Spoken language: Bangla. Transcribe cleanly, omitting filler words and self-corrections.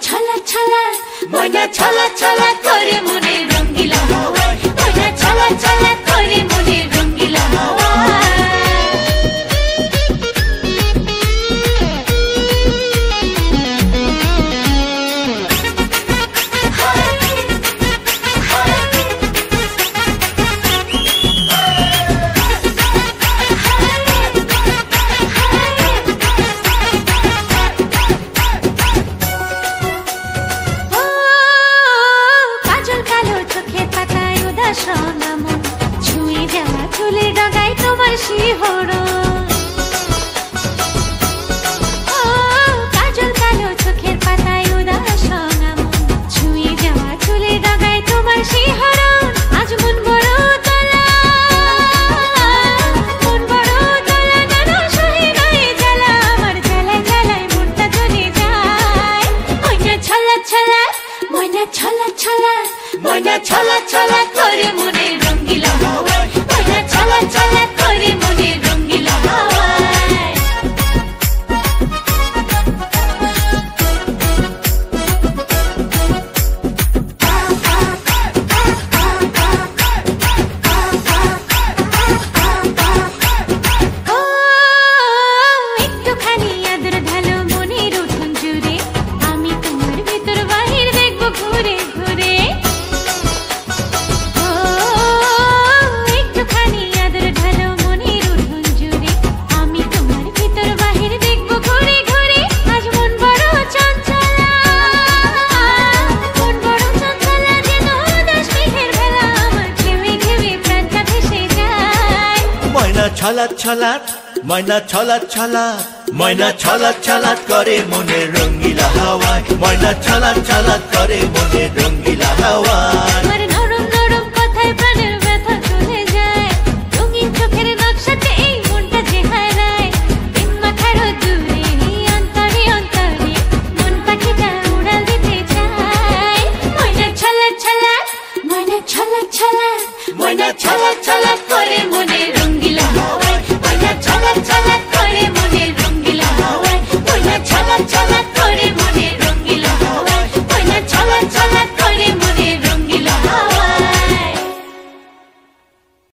ছলা ছলা ময়না ছলা ছলা করে মনে রঙ্গিলা হাওয়ায় ময়না ছলা ছলা করে মনে রঙ্গিলা হাওয়ায় ছুঁয়ে যাওয়া চুলের ডগায় তোমার শিহরণ কাজল কালো চোখের পাতায় উদাস নামন ছুঁয়ে যাওয়া চুলের ডগায় তোমার শিহরণ আজ মন বড় তোলা নানা সহে গায়ে জ্বালা আমার জ্বালায় জ্বালায় মনটা জ্বলে যায় ময়না ছলা ছলা ময়না ছলা ছলা ময়না ছলা ছলা করে মনে রঙ্গিলা হাওয়ায় ময়না ছলা ছলা করে মনে রঙ্গিলা হাওয়ায় একটুখানি আদর ঢালো মনের উঠোন জুড়ে আমি তোমার ভিতর বাহির দেখবো ঘুরে ঘুরে ছলা ছলা ময়না ছলা ছলা ময়না ছলা ছলা করে মনে রঙ্গিলা হাওয়ায় ময়না ছলা ছলা করে মনে রঙ্গিলা হাওয়ায়